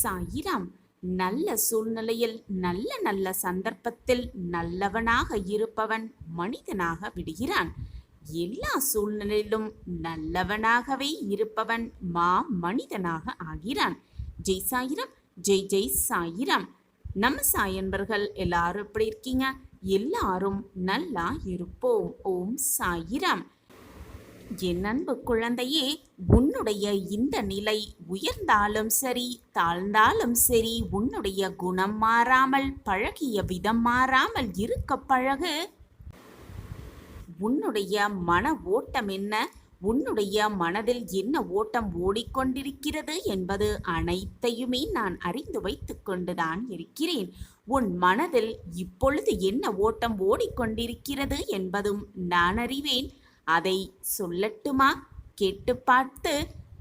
சாயிராம். நல்ல சூழ்நிலையில் நல்ல நல்ல சந்தர்ப்பத்தில் நல்லவனாக இருப்பவன் மனிதனாக விடுகிறான். எல்லா சூழ்நிலையிலும் நல்லவனாகவே இருப்பவன் மனிதனாக ஆகிறான். ஜெய் சாயிராம், ஜெய் ஜெய் சாயிராம். நம்ம சாயன்பர்கள் எல்லாரும் எப்படி இருக்கீங்க? எல்லாரும் நல்லா இருப்போம். ஓம் சாயிராம். என் அன்பு குழந்தையே, உன்னுடைய இந்த நிலை உயர்ந்தாலும் சரி தாழ்ந்தாலும் சரி, உன்னுடைய குணம் மாறாமல் பழகிய விதம் மாறாமல் இருக்க பழகு. உன்னுடைய மன ஓட்டம் என்ன, உன்னுடைய மனதில் என்ன ஓட்டம் ஓடிக்கொண்டிருக்கிறது என்பது அனைத்தையுமே நான் அறிந்து வைத்து கொண்டுதான் இருக்கிறேன். உன் மனதில் இப்பொழுது என்ன ஓட்டம் ஓடிக்கொண்டிருக்கிறது என்பதும் நான் அறிவேன். அதை சொல்லட்டுமா? கேட்டு பார்த்து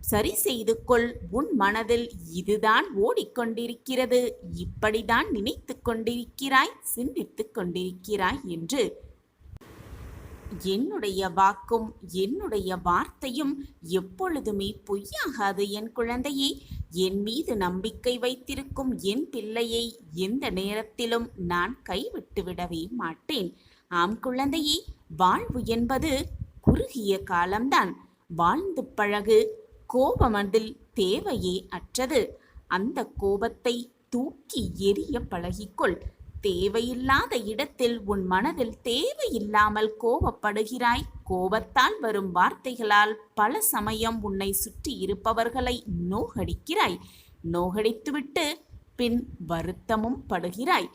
சரி செய்து கொள். உன் மனதில் இதுதான் ஓடிக்கொண்டிருக்கிறது, இப்படிதான் நினைத்து கொண்டிருக்கிறாய், சிந்தித்து கொண்டிருக்கிறாய் என்று. என்னுடைய வாக்கும் என்னுடைய வார்த்தையும் எப்பொழுதுமே பொய்யாகாது என் குழந்தையே. என் மீது நம்பிக்கை வைத்திருக்கும் என் பிள்ளையை எந்த நேரத்திலும் நான் கைவிட்டு விடவே மாட்டேன். ஆம் குழந்தையே, வாழ்வு என்பது குறுகிய காலம்தான். வாழ்ந்து பழகு. கோபம் அதில் தேவையே அற்றது. அந்த கோபத்தை தூக்கி எறிய பழகிக்கொள். தேவையில்லாத இடத்தில் உன் மனதில் தேவையில்லாமல் கோபப்படுகிறாய். கோபத்தால் வரும் வார்த்தைகளால் பல சமயம் உன்னை சுற்றி இருப்பவர்களை நோகடிக்கிறாய். நோகடித்துவிட்டு பின் வருத்தமும் படுகிறாய்.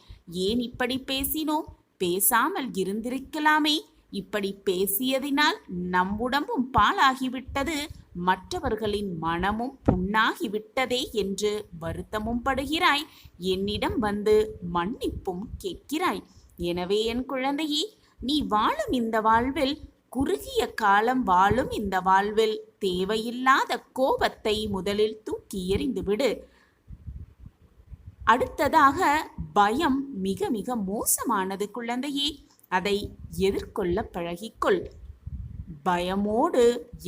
ஏன் இப்படி பேசினோம்? பேசாமல் இருந்திருக்கலாமே. இப்படி பேசியதினால் நம் உடம்பும் பாழாகிவிட்டது, மற்றவர்களின் மனமும் புண்ணாகிவிட்டதே என்று வருத்தமும் படுகிறாய். என்னிடம் வந்து மன்னிப்பும் கேட்கிறாய். எனவே என் குழந்தையே, நீ வாழும் இந்த வாழ்வில், குறுகிய காலம் வாழும் இந்த வாழ்வில் தேவையில்லாத கோபத்தை முதலில் தூக்கி எறிந்துவிடு. அடுத்ததாக பயம் மிக மிக மோசமானது குழந்தையே. அதை எதிர்கொள்ள பழகிக்கொள். பயமோடு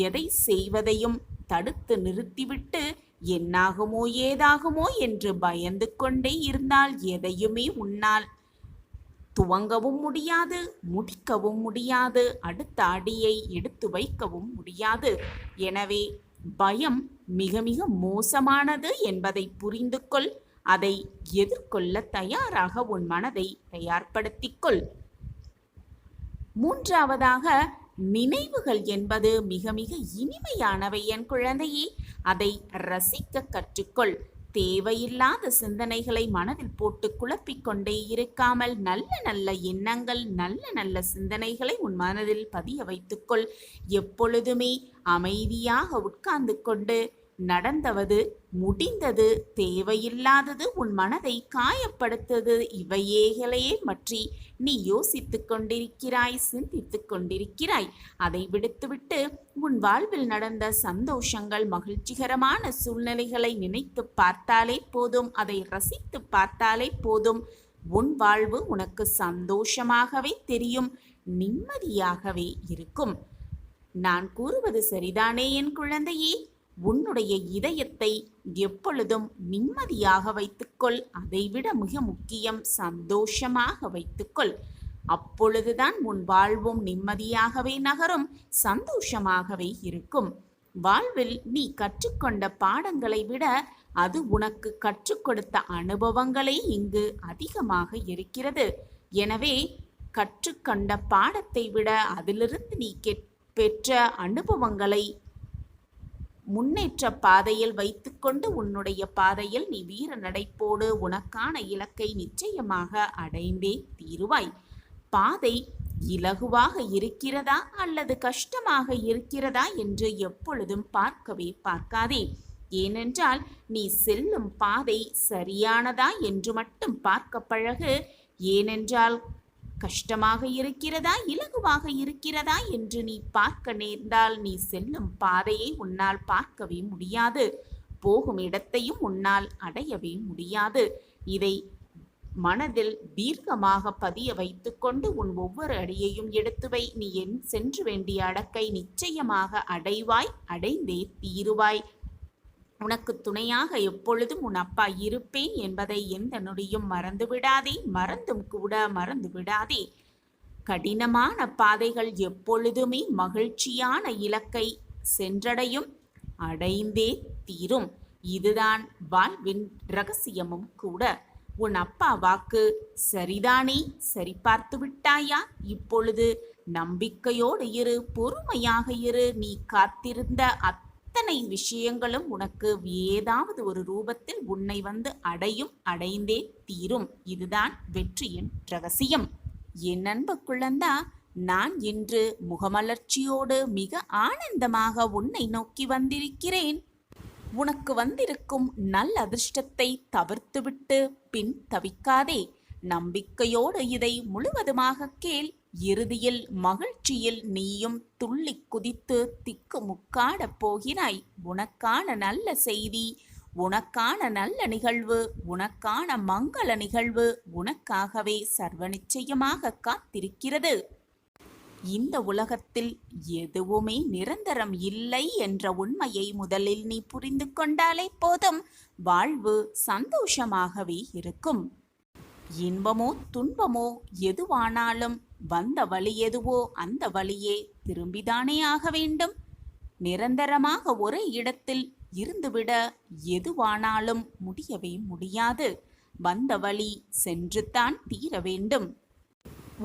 எதை செய்வதையும் தடுத்து நிறுத்திவிட்டு என்னாகுமோ ஏதாகுமோ என்று பயந்து கொண்டே இருந்தால் எதையுமே உன்னால் துவங்கவும் முடியாது, முடிக்கவும் முடியாது, அடுத்த அடியை எடுத்து வைக்கவும் முடியாது. எனவே பயம் மிக மிக மோசமானது என்பதை புரிந்து கொள். அதை எதிர்கொள்ள தயாராக உன் மனதை தயார்படுத்திக்கொள். மூன்றாவதாக, நினைவுகள் என்பது மிக மிக இனிமையானவை என் குழந்தையே. அதை ரசிக்க கற்றுக்கொள். தேவையில்லாத சிந்தனைகளை மனதில் போட்டு குழப்பிக்கொண்டே இருக்காமல் நல்ல நல்ல எண்ணங்கள், நல்ல நல்ல சிந்தனைகளை உன் மனதில் பதிய வைத்துக்கொள். எப்பொழுதுமே அமைதியாக உட்கார்ந்து கொண்டு நடந்தவது, முடிந்தது, தேவையில்லாதது, உன் மனதை காயப்படுத்தது, இவையேகளையே பற்றி நீ யோசித்து கொண்டிருக்கிறாய், சிந்தித்து கொண்டிருக்கிறாய். அதை விடுத்துவிட்டு உன் வாழ்வில் நடந்த சந்தோஷங்கள், மகிழ்ச்சிகரமான சூழ்நிலைகளை நினைத்து பார்த்தாலே போதும், அதை ரசித்து பார்த்தாலே போதும். உன் வாழ்வு உனக்கு சந்தோஷமாகவே தெரியும், நிம்மதியாகவே இருக்கும். நான் கூறுவது சரிதானே என் குழந்தையே? உன்னுடைய இதயத்தை எப்பொழுதும் நிம்மதியாக வைத்துக்கொள். அதைவிட மிக முக்கியம், சந்தோஷமாக வைத்துக்கொள். அப்பொழுதுதான் உன் வாழ்வும் நிம்மதியாகவே நகரும், சந்தோஷமாகவே இருக்கும். வாழ்வில் நீ கற்றுக்கொண்ட பாடங்களை விட அது உனக்கு கற்றுக் கொடுத்த அனுபவங்களே இங்கு அதிகமாக இருக்கிறது. எனவே கற்றுக்கொண்ட பாடத்தை விட அதிலிருந்து நீ பெற்ற அனுபவங்களை முன்னேற்ற பாதையில் வைத்துக்கொண்டு உன்னுடைய பாதையில் நீ வீர நடைப்போடு உனக்கான இலக்கை நிச்சயமாக அடைந்தே தீருவாய். பாதை இலகுவாக இருக்கிறதா அல்லது கஷ்டமாக இருக்கிறதா என்று எப்பொழுதும் பார்க்கவே பார்க்காதே. ஏனென்றால் நீ செல்லும் பாதை சரியானதா என்று மட்டும் பார்க்க பழகு. ஏனென்றால் கஷ்டமாக இருக்கிறதா இலகுவாக இருக்கிறதா என்று நீ பார்க்க நேர்ந்தால் நீ செல்லும் பாதையை உன்னால் பார்க்கவே முடியாது, போகும் இடத்தையும் உன்னால் அடையவே முடியாது. இதை மனதில் தீர்க்கமாக பதிய வைத்துக்கொண்டு உன் ஒவ்வொரு அடியையும் எடுத்து வை. நீ சென்று வேண்டிய அடக்கை நிச்சயமாக அடைவாய், அடைந்தே தீருவாய். உனக்கு துணையாக எப்பொழுதும் உன் அப்பா இருப்பேன் என்பதை எந்த நொடியும் மறந்து விடாதே, மறந்தும் கூட மறந்து விடாதே. கடினமான பாதைகள் எப்பொழுதுமே மகிழ்ச்சியான இலக்கை சென்றடையும், அடைந்தே தீரும். இதுதான் வாழ்வின் ரகசியமும் கூட. உன் அப்பா வாக்கு சரிதானே? சரி பார்த்து விட்டாயா? இப்பொழுது நம்பிக்கையோடு இரு, பொறுமையாக இரு. நீ காத்திருந்த அத்தனை விஷயங்களும் உனக்கு ஏதாவது ஒரு ரூபத்தில் உன்னை வந்து அடையும், அடைந்தே தீரும். இதுதான் வெற்றியின் ரகசியம். என் அன்பு குழந்தா, நான் இன்று முகமலர்ச்சியோடு மிக ஆனந்தமாக உன்னை நோக்கி வந்திருக்கிறேன். உனக்கு வந்திருக்கும் நல் அதிர்ஷ்டத்தை தவிர்த்துவிட்டு பின் தவிக்காதே. நம்பிக்கையோடு இதை முழுவதுமாக கேள். இறுதியில் மகிழ்ச்சியில் நீயும் துள்ளி குதித்து திக்கு முக்காடப் போகிறாய். உனக்கான நல்ல செய்தி, உனக்கான நல்ல நிகழ்வு, உனக்கான மங்கள நிகழ்வு உனக்காகவே சர்வ நிச்சயமாக காத்திருக்கிறது. இந்த உலகத்தில் எதுவுமே நிரந்தரம் இல்லை என்ற உண்மையை முதலில் நீ புரிந்து கொண்டாலே போதும், வாழ்வு சந்தோஷமாகவே இருக்கும். இன்பமோ துன்பமோ எதுவானாலும் வந்த வழி எதுவோ அந்த வழியே திரும்பிதானே ஆக வேண்டும். நிரந்தரமாக ஒரே இடத்தில் இருந்துவிட எதுவானாலும் முடியவே முடியாது. வந்த வழி சென்றுத்தான் தீர வேண்டும்.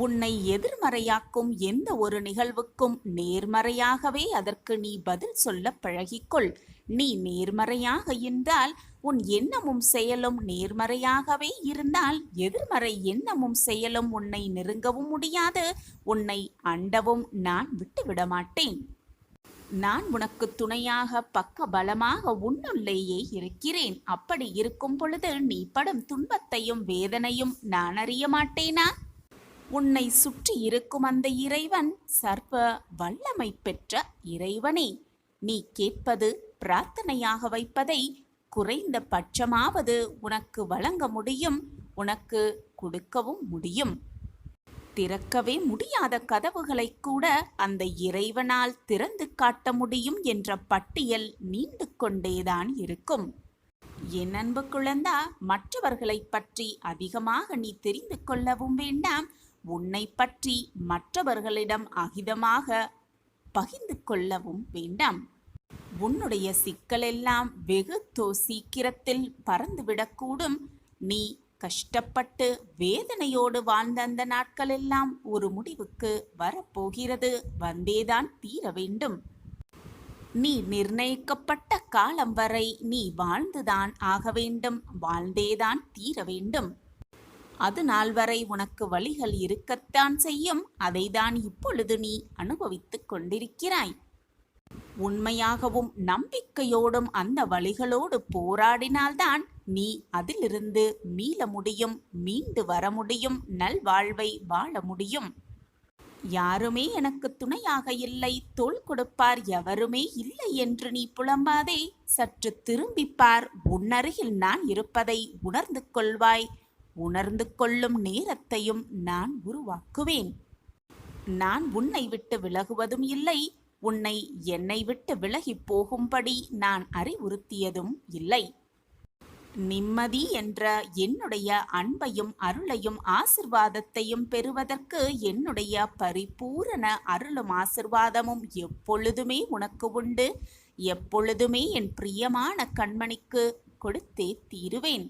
உன்னை எதிர்மறையாக்கும் எந்த ஒரு நிகழ்வுக்கும் நேர்மறையாகவே அதற்கு நீ பதில் சொல்ல பழகிக்கொள். நீ நேர்மறையாக இருந்தால், உன் எண்ணமும் செயலும் நேர்மறையாகவே இருந்தால், எதிர்மறை எண்ணமும் செயலும் உன்னை நெருங்கவும் முடியாது, உன்னை அண்டவும் நான் விட்டுவிட மாட்டேன். நான் உனக்கு துணையாக பக்க பலமாக உன்னுள்ளேயே இருக்கிறேன். அப்படி இருக்கும் பொழுது நீ படும் துன்பத்தையும் வேதனையும் நான் அறிய மாட்டேனா? உன்னை சுற்றி இருக்கும் அந்த இறைவன் சர்வ வல்லமை பெற்ற இறைவனே. நீ கேட்பது பிரார்த்தனையாக வைப்பதை குறைந்த பட்சமாவது உனக்கு வழங்க முடியும், உனக்கு கொடுக்கவும் முடியும். திறக்கவே முடியாத கதவுகளை கூட அந்த இறைவனால் திறந்து காட்ட முடியும் என்ற பட்டியல் நீண்டு கொண்டேதான் இருக்கும். என் அன்பு குழந்தா, மற்றவர்களை பற்றி அதிகமாக நீ தெரிந்து கொள்ளவும் வேண்டாம். உன்னை பற்றி மற்றவர்களிடம் அகிதமாக பகிர்ந்து கொள்ளவும் வேண்டாம். உன்னுடைய சிக்கலெல்லாம் வெகு சீக்கிரத்தில் பறந்துவிடக்கூடும். நீ கஷ்டப்பட்டு வேதனையோடு வாழ்ந்த அந்த நாட்களெல்லாம் ஒரு முடிவுக்கு வரப்போகிறது, வந்தேதான் தீர வேண்டும். நீ நிர்ணயிக்கப்பட்ட காலம் வரை நீ வாழ்ந்துதான் ஆக வேண்டும், வாழ்ந்தேதான் தீர வேண்டும். அது நாள் வரை உனக்கு வழிகள் இருக்கத்தான் செய்யும். அதைதான் இப்பொழுது நீ அனுபவித்துக் கொண்டிருக்கிறாய். உண்மையாகவும் நம்பிக்கையோடும் அந்த வழிகளோடு போராடினால்தான் நீ அதிலிருந்து மீள முடியும், மீண்டு வர முடியும், நல்வாழ்வை வாழ முடியும். யாருமே எனக்கு துணையாக இல்லை, தோள் கொடுப்பார் எவருமே இல்லை என்று நீ புலம்பாதே. சற்று திரும்பிப்பார். உன்னருகில் நான் இருப்பதை உணர்ந்து கொள்வாய். உணர்ந்து கொள்ளும் நேரத்தையும் நான் உருவாக்குவேன். நான் உன்னை விட்டு விலகுவதும் இல்லை, உன்னை என்னை விட்டு விலகி போகும்படி நான் அறிவுறுத்தியதும் இல்லை. நிம்மதி என்ற என்னுடைய அன்பையும் அருளையும் ஆசிர்வாதத்தையும் பெறுவதற்கு என்னுடைய பரிபூரண அருளும் ஆசிர்வாதமும் எப்பொழுதுமே உனக்கு உண்டு. எப்பொழுதுமே என் பிரியமான கண்மணிக்கு கொடுத்தே தீருவேன்.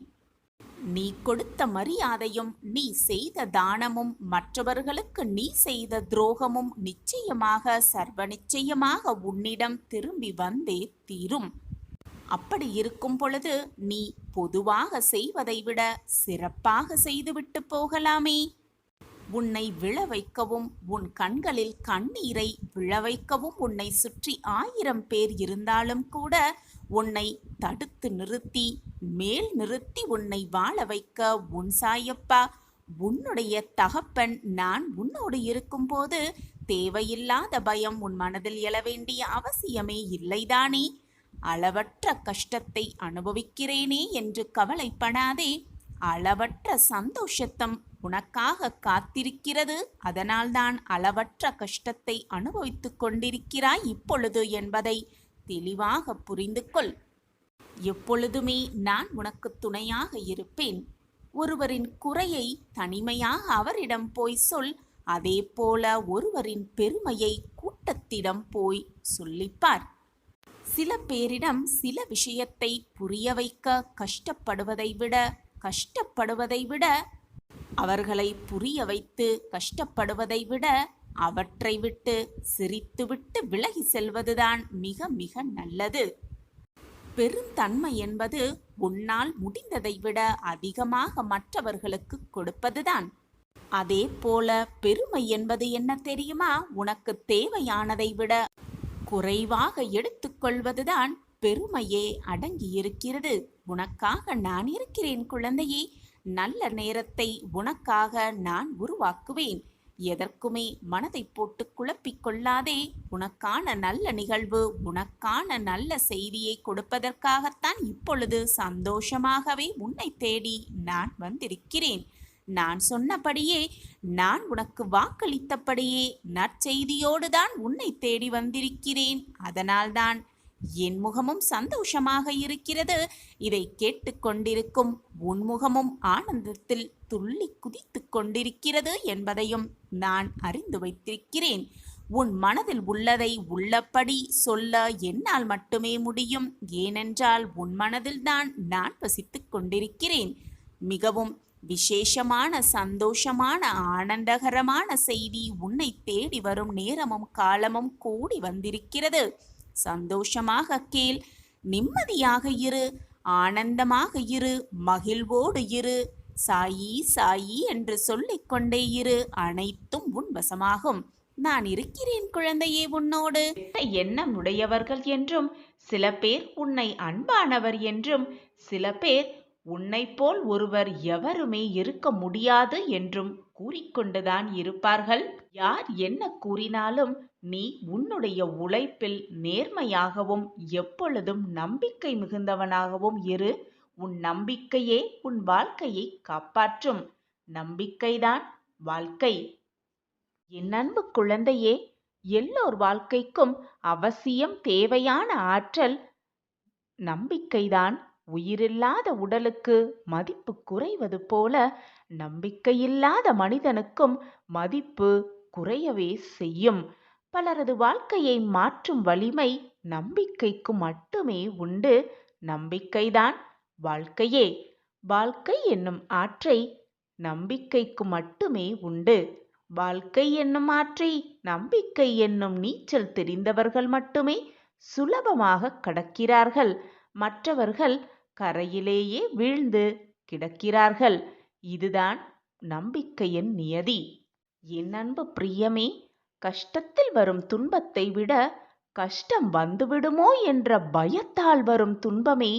நீ கொடுத்த மரியாதையும் நீ செய்த தானமும் மற்றவர்களுக்கு நீ செய்த துரோகமும் நிச்சயமாக சர்வ நிச்சயமாக உன்னிடம் திரும்பி வந்தே தீரும். அப்படி இருக்கும் பொழுது நீ பொதுவாக செய்வதை விட சிறப்பாக செய்துவிட்டு போகலாமே. உன்னை விழ வைக்கவும் உன் கண்களில் கண்ணீரை விழ வைக்கவும் உன்னை சுற்றி 1000 பேர் இருந்தாலும் கூட உன்னை தடுத்து நிறுத்தி மேல் நிறுத்தி உன்னை வாழ வைக்க உன் சாயப்பா, உன்னுடைய தகப்பன் நான் உன்னோடு இருக்கும்போது தேவையில்லாத பயம் உன் மனதில் எழ வேண்டிய அவசியமே இல்லைதானே? அளவற்ற கஷ்டத்தை அனுபவிக்கிறேனே என்று கவலைப்படாதே. அளவற்ற சந்தோஷத்தம் உனக்காக காத்திருக்கிறது. அதனால்தான் அளவற்ற கஷ்டத்தை அனுபவித்துக் கொண்டிருக்கிறாய் இப்பொழுது என்பதை தெளிவாக புரிந்து கொள். எப்பொழுதுமே நான் உனக்கு துணையாக இருப்பேன். ஒருவரின் குறையை தனிமையாக அவரிடம் போய் சொல். அதே போல ஒருவரின் பெருமையை கூட்டத்திடம் போய் சொல்லிப்பார். சில பேரிடம் சில விஷயத்தை புரிய வைக்க கஷ்டப்படுவதை விட அவர்களை புரிய வைத்து கஷ்டப்படுவதை விட அவற்றை விட்டு சிரித்துவிட்டு விலகி செல்வதுதான் மிக மிக நல்லது. பெருந்தன்மை என்பது உன்னால் முடிந்ததை விட அதிகமாக மற்றவர்களுக்கு கொடுப்பதுதான். அதே போல பெருமை என்பது என்ன தெரியுமா? உனக்கு தேவையானதை விட குறைவாக எடுத்துக்கொள்வதுதான் பெருமையே அடங்கியிருக்கிறது. உனக்காக நான் இருக்கிறேன் குழந்தையே. நல்ல நேரத்தை உனக்காக நான் உருவாக்குவேன். எதற்குமே மனதை போட்டு குழப்பிக் கொள்ளாதே. உனக்கான நல்ல நிகழ்வு, உனக்கான நல்ல செய்தியை கொடுப்பதற்காகத்தான் இப்பொழுது சந்தோஷமாகவே உன்னை தேடி நான் வந்திருக்கிறேன். நான் சொன்னபடியே, நான் உனக்கு வாக்களித்தபடியே நற்செய்தியோடு தான் உன்னை தேடி வந்திருக்கிறேன். அதனால்தான் என் முகமும் சந்தோஷமாக இருக்கிறது. இதை கேட்டுக்கொண்டிருக்கும் உன் முகமும் ஆனந்தத்தில் துள்ளி குதித்து கொண்டிருக்கிறது என்பதையும் நான் அறிந்து வைத்திருக்கிறேன். உன் மனதில் உள்ளதை உள்ளபடி சொல்ல என்னால் மட்டுமே முடியும். ஏனென்றால் உன் மனதில்தான் நான் வசித்துக் கொண்டிருக்கிறேன். மிகவும் விசேஷமான, சந்தோஷமான, ஆனந்தகரமான செய்தி உன்னை தேடி வரும் நேரமும் காலமும் கூடி வந்திருக்கிறது. சந்தோஷமாக கேள், நிம்மதியாக இரு, ஆனந்தமாக இரு, மகிழ்வோடு இரு. சாயி சாயி என்று சொல்லிக்கொண்டே இரு. அனைத்தும் உன் வசமாகும். நான் இருக்கிறேன் குழந்தையே உன்னோடு. எண்ணம் உடையவர்கள் என்றும், சில பேர் உன்னை அன்பானவர் என்றும், சில பேர் உன்னை போல் ஒருவர் எவருமே இருக்க முடியாது என்றும் கூறிக்கொண்டுதான் இருப்பார்கள். யார் என்ன கூறினாலும் நீ உன்னுடைய உழைப்பில் நேர்மையாகவும் எப்பொழுதும் நம்பிக்கை மிகுந்தவனாகவும் இரு. உன் நம்பிக்கையே உன் வாழ்க்கையை காப்பாற்றும். நம்பிக்கைதான் வாழ்க்கை. என் அன்பு குழந்தையே, எல்லோர் வாழ்க்கைக்கும் அவசியம் தேவையான ஆற்றல் நம்பிக்கைதான். உயிரில்லாத உடலுக்கு மதிப்பு குறைவது போல நம்பிக்கையில்லாத மனிதனுக்கும் மதிப்பு குறையவே செய்யும். பலரது வாழ்க்கையை மாற்றும் வலிமை நம்பிக்கைக்கு மட்டுமே உண்டு. நம்பிக்கைதான் வாழ்க்கையே. வாழ்க்கை என்னும் ஆற்றை நம்பிக்கைக்கு மட்டுமே உண்டு. வாழ்க்கை என்னும் ஆற்றை நம்பிக்கை என்னும் நீச்சல் தெரிந்தவர்கள் மட்டுமே சுலபமாக கடக்கிறார்கள். மற்றவர்கள் கரையிலேயே வீழ்ந்து கிடக்கிறார்கள். இதுதான் நம்பிக்கையின் நியதி. என் அன்பு பிரியமே, கஷ்டத்தில் வரும் துன்பத்தை விட கஷ்டம் வந்துவிடுமோ என்ற பயத்தால் வரும் துன்பமே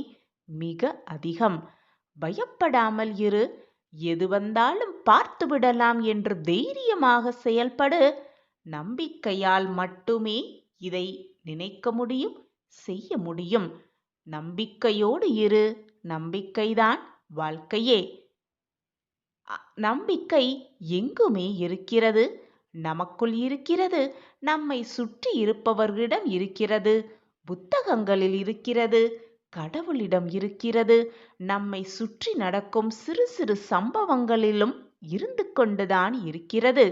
மிக அதிகம். பயப்படாமல் இரு. எது வந்தாலும் பார்த்து விடலாம் என்று தைரியமாக செயல்படு. நம்பிக்கையால் மட்டுமே இதை நினைக்க முடியும், செய்ய முடியும். நம்பிக்கையோடு இரு. நம்பிக்கைதான் வாழ்க்கையே. நம்பிக்கை எங்குமே இருக்கிறது. நமக்குள் இருக்கிறது, நம்மை சுற்றி இருப்பவர்களிடம் இருக்கிறது, புத்தகங்களில் இருக்கிறது, கடவுளிடம் இருக்கிறது, நம்மை சுற்றி நடக்கும் சிறு சிறு சம்பவங்களிலும் இருந்து கொண்டுதான் இருக்கிறது.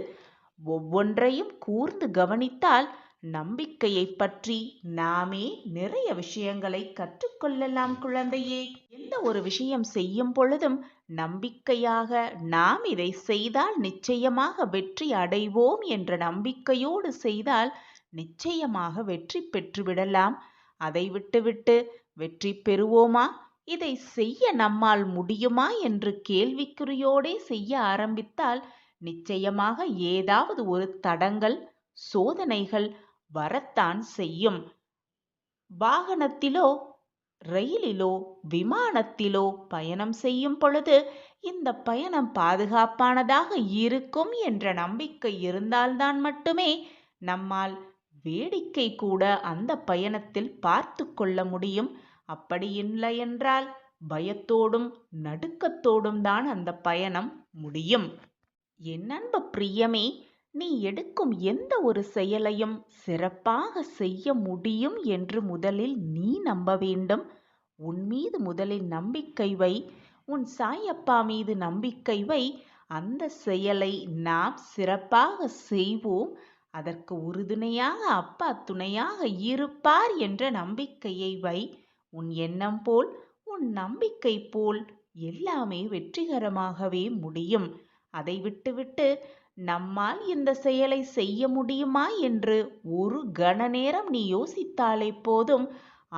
ஒவ்வொன்றையும் கூர்ந்து கவனித்தால் நம்பிக்கையை பற்றி நாமே நிறைய விஷயங்களை கற்றுக்கொள்ளலாம் குழந்தையே. எந்த ஒரு விஷயம் செய்யும் பொழுதும் நம்பிக்கையாக நாம் இதை செய்தால் நிச்சயமாக வெற்றி அடைவோம் என்ற நம்பிக்கையோடு செய்தால் நிச்சயமாக வெற்றி பெற்றுவிடலாம். அதை விட்டுவிட்டு வெற்றி பெறுவோமா, இதை செய்ய நம்மால் முடியுமா என்று கேள்விக்குறியோடே செய்ய ஆரம்பித்தால் நிச்சயமாக ஏதாவது ஒரு தடங்கல், சோதனைகள் வரத்தான் செய்யும். வாகனத்திலோ, ரயிலிலோ, விமானத்திலோ பயணம் செய்யும் பொழுது இந்த பயணம் பாதுகாப்பானதாக இருக்கும் என்ற நம்பிக்கை இருந்தால்தான் மட்டுமே நம்மால் வேடிக்கை கூட அந்த பயணத்தில் பார்த்து கொள்ள முடியும். அப்படி இல்லை என்றால் பயத்தோடும் நடுக்கத்தோடும் தான் அந்த பயணம் முடியும். என் அன்பு பிரியமே, நீ எடுக்கும் எந்த ஒரு செயலையும் சிறப்பாக செய்ய முடியும் என்று முதலில் நீ நம்ப வேண்டும். உன் மீது முதலில் நம்பிக்கை வை. உன் சாயப்பா மீது நம்பிக்கை வை. அந்த செயலை நாம் சிறப்பாக செய்வோம். அதற்கு உறுதுணையாக அப்பா துணையாக இருப்பார் என்ற நம்பிக்கையை வை. உன் எண்ணம் போல், உன் நம்பிக்கை போல் எல்லாமே வெற்றிகரமாகவே முடியும். அதை விட்டுவிட்டு நம்மால் இந்த செயலை செய்ய முடியுமா என்று ஒரு கண நேரம் நீ யோசித்தாலே போதும்,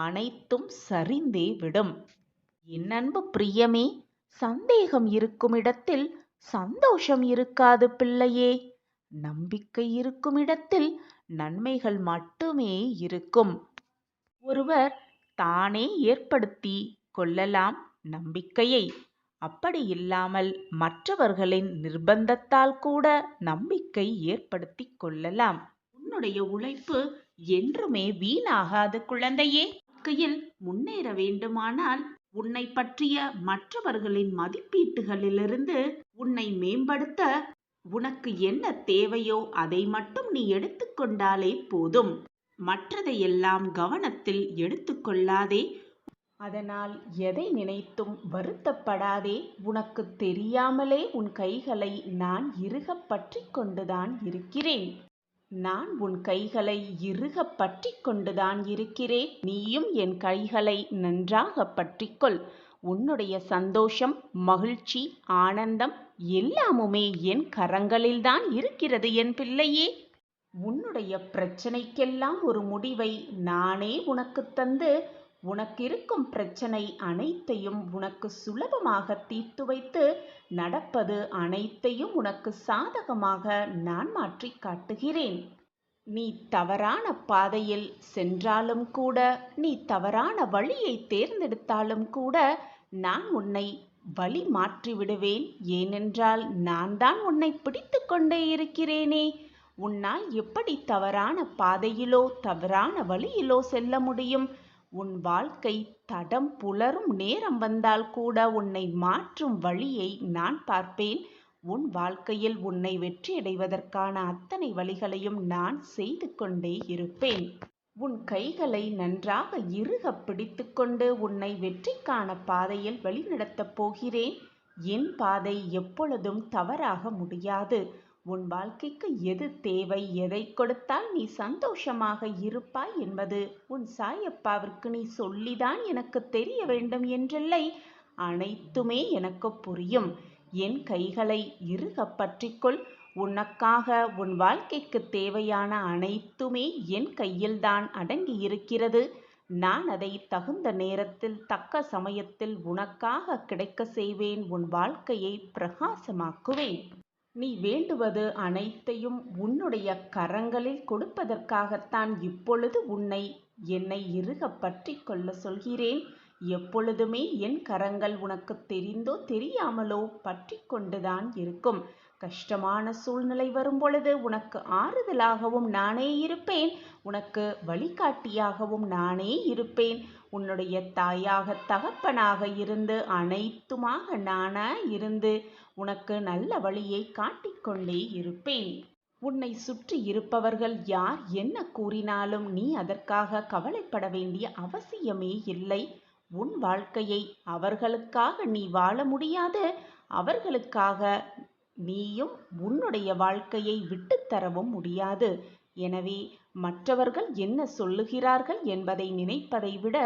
அனைத்தும் சரிந்தே விடும். என் அன்பு பிரியமே, சந்தேகம் இருக்கும் இடத்தில் சந்தோஷம் இருக்காது பிள்ளையே. நம்பிக்கை இருக்கும் இடத்தில் நன்மைகள் மட்டுமே இருக்கும். ஒருவர் தானே ஏற்படுத்தி கொள்ளலாம் நம்பிக்கையை. அப்படி இல்லாமல் மற்றவர்களின் நிர்பந்தத்தால் கூட நம்பிக்கை ஏற்படுத்தி கொள்ளலாம். உன்னுடைய உழைப்பு என்றுமே வீணாகாது குழந்தையே. வாழ்க்கையில் முன்னேற வேண்டுமானால் உன்னை பற்றிய மற்றவர்களின் மதிப்பீட்டுகளிலிருந்து உன்னை மேம்படுத்த உனக்கு என்ன தேவையோ அதை மட்டும் நீ எடுத்துக்கொண்டாலே போதும். மற்றதையெல்லாம் கவனத்தில் எடுத்துக்கொள்ளாதே. அதனால் எதை நினைத்தும் வருத்தப்படாதே. உனக்கு தெரியாமலே உன் கைகளை நான் இறுகப் பற்றி கொண்டுதான் இருக்கிறேன். நான் உன் கைகளை இறுகப் பற்றி கொண்டுதான் இருக்கிறேன். நீயும் என் கைகளை நன்றாக பற்றிக்கொள். உன்னுடைய சந்தோஷம், மகிழ்ச்சி, ஆனந்தம் எல்லாமுமே என் கரங்களில்தான் இருக்கிறது என் பிள்ளையே. உன்னுடைய பிரச்சனைக்கெல்லாம் ஒரு முடிவை நானே உனக்கு தந்து உனக்கிருக்கும் பிரச்சனை அனைத்தையும் உனக்கு சுலபமாக தீர்த்து வைத்து நடப்பது அனைத்தையும் உனக்கு சாதகமாக நான் மாற்றி காட்டுகிறேன். நீ தவறான பாதையில் சென்றாலும் கூட, நீ தவறான வழியை தேர்ந்தெடுத்தாலும் கூட நான் உன்னை வழி மாற்றி விடுவேன். ஏனென்றால் நான் தான் உன்னை பிடித்து கொண்டே இருக்கிறேனே. உன்னால் எப்படி தவறான பாதையிலோ தவறான வழியிலோ செல்ல முடியும்? உன் வாழ்க்கை தடம் புலரும் நேரம் வந்தால் கூட உன்னை மாற்றும் வழியை நான் பார்ப்பேன். உன் வாழ்க்கையில் உன்னை வெற்றியடைவதற்கான அத்தனை வழிகளையும் நான் செய்து கொண்டே இருப்பேன். உன் கைகளை நன்றாக இறுக பிடித்து கொண்டு உன்னை வெற்றிக்கான பாதையில் வழிநடத்தப் போகிறேன். என் பாதை எப்பொழுதும் தவறாக முடியாது. உன் வாழ்க்கைக்கு எது தேவை, எதை கொடுத்தால் நீ சந்தோஷமாக இருப்பாய் என்பது உன் சாயப்பாவிற்கு நீ சொல்லிதான் எனக்கு தெரிய வேண்டும் என்றில்லை. அனைத்துமே எனக்கு புரியும். என் கைகளை இறுக பற்றிக்கொள். உனக்காக உன் வாழ்க்கைக்கு தேவையான அனைத்துமே என் கையில்தான் அடங்கி இருக்கிறது. நான் அதை தகுந்த நேரத்தில் தக்க சமயத்தில் உனக்காக கிடைக்க செய்வேன். உன் வாழ்க்கையை பிரகாசமாக்குவேன். நீ வேண்டுவது அனைத்தையும் உன்னுடைய கரங்களில் கொடுப்பதற்காகத்தான் இப்பொழுது என்னை இறுக பற்றி கொள்ள சொல்கிறேன். எப்பொழுதுமே என் கரங்கள் உனக்கு தெரிந்தோ தெரியாமலோ பற்றி கொண்டுதான் இருக்கும். கஷ்டமான சூழ்நிலை வரும் பொழுது உனக்கு ஆறுதலாகவும் நானே இருப்பேன். உனக்கு வழிகாட்டியாகவும் நானே இருப்பேன். உன்னுடைய தாயாக தகப்பனாக இருந்து அனைத்துமாக நானாய் இருந்து உனக்கு நல்ல வழியை காட்டிக்கொண்டே இருப்பேன். உன்னை சுற்றி இருப்பவர்கள் யார் என்ன கூறினாலும் நீ அதற்காக கவலைப்பட வேண்டிய அவசியமே இல்லை. உன் வாழ்க்கையை அவர்களுக்காக நீ வாழ முடியாது. அவர்களுக்காக நீயும் உன்னுடைய வாழ்க்கையை விட்டுத்தரவும் முடியாது. எனவே மற்றவர்கள் என்ன சொல்லுகிறார்கள் என்பதை நினைப்பதை விட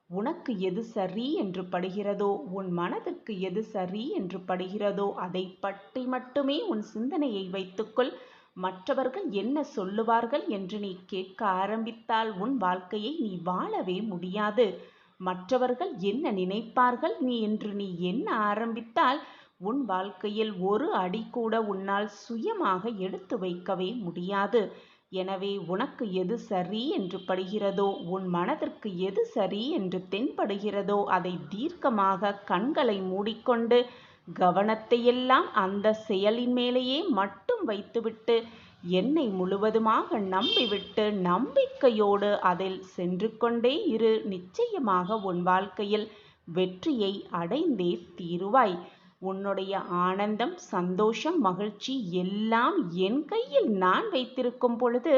உனக்கு எது சரி என்று படுகிறதோ, உன் மனதிற்கு எது சரி என்று படுகிறதோ அதை பற்றி மட்டுமே உன் சிந்தனையை வைத்துக்கொள். மற்றவர்கள் என்ன சொல்லுவார்கள் என்று நீ கேட்க ஆரம்பித்தால் உன் வாழ்க்கையை நீ வாழவே முடியாது. மற்றவர்கள் என்ன நினைப்பார்கள் என்று நீ எண்ண ஆரம்பித்தால் உன் வாழ்க்கையில் ஒரு அடி கூட உன்னால் சுயமாக எடுத்து வைக்கவே முடியாது. எனவே உனக்கு எது சரி என்று படுகிறதோ, உன் மனதிற்கு எது சரி என்று தென்படுகிறதோ அதை தீர்க்கமாக கண்களை மூடிக்கொண்டு கவனத்தையெல்லாம் அந்த செயலின் மேலேயே மட்டும் வைத்துவிட்டு என்னை முழுவதுமாக நம்பிவிட்டு நம்பிக்கையோடு அதில் சென்று கொண்டே இரு. நிச்சயமாக உன் வாழ்க்கையில் வெற்றியை அடைந்தே தீருவாய். உன்னுடைய ஆனந்தம், சந்தோஷம், மகிழ்ச்சி எல்லாம் என் கையில் நான் வைத்திருக்கும் பொழுது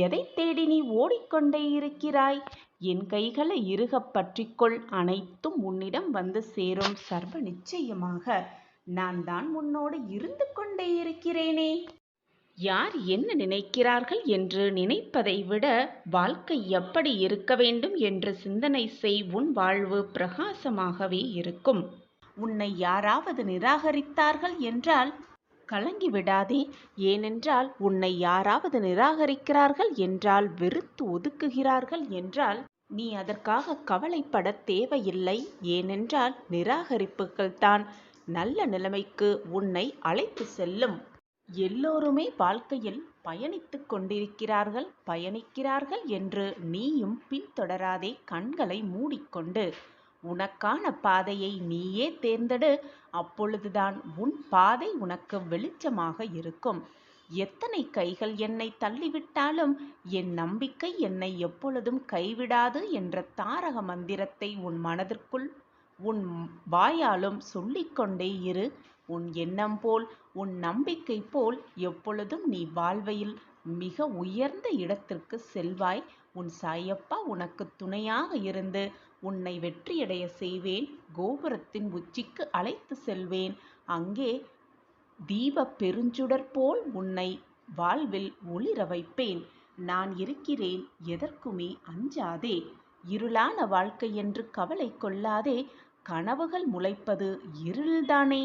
எதை தேடி நீ ஓடிக்கொண்டே இருக்கிறாய்? என் கைகளை இறுகப் பற்றிக்கொள், அனைத்தும் உன்னிடம் வந்து சேரும். சர்வ நிச்சயமாக நான் தான் உன்னோடு இருந்து கொண்டே இருக்கிறேனே. யார் என்ன நினைக்கிறார்கள் என்று நினைப்பதை விட வாழ்க்கை எப்படி இருக்க வேண்டும் என்று சிந்தனை செய். உன் வாழ்வு பிரகாசமாகவே இருக்கும். உன்னை யாராவது நிராகரித்தார்கள் என்றால் கலங்கி விடாதே. ஏனென்றால் உன்னை யாராவது நிராகரிக்கிறார்கள் என்றால், வெறுத்து ஒதுக்குகிறார்கள் என்றால், நீ அதற்காக கவலைப்பட தேவையில்லை. ஏனென்றால் நிராகரிப்புகள் தான் நல்ல நிலைமைக்கு உன்னை அழைத்து செல்லும். எல்லோருமே வாழ்க்கையில் பயணிக்கிறார்கள் என்று நீயும் பின்தொடராதே. கண்களை மூடிக்கொண்டு உனக்கான பாதையை நீயே தேர்ந்தெடு. அப்பொழுதுதான் உன் பாதை உனக்கு வெளிச்சமாக இருக்கும். எத்தனை கைகள் என்னை தள்ளிவிட்டாலும் என் நம்பிக்கை என்னை எப்பொழுதும் கைவிடாது என்ற தாரக மந்திரத்தை உன் மனதிற்குள் உன் வாயாலும் சொல்லிக்கொண்டே இரு. உன் எண்ணம் போல், உன் நம்பிக்கை போல் எப்பொழுதும் நீ வாழ்வையில் மிக உயர்ந்த இடத்திற்கு செல்வாய். உன் சாயப்பா உனக்கு துணையாக இருந்து உன்னை வெற்றியடைய செய்வேன். கோபுரத்தின் உச்சிக்கு அழைத்து செல்வேன். அங்கே தீப பெருஞ்சுடர் போல் உன்னை வாழ்வில் ஒளிர வைப்பேன். நான் இருக்கிறேன், எதற்குமே அஞ்சாதே. இருளான வாழ்க்கை என்று கவலை கொள்ளாதே. கனவுகள் முளைப்பது இருள்தானே.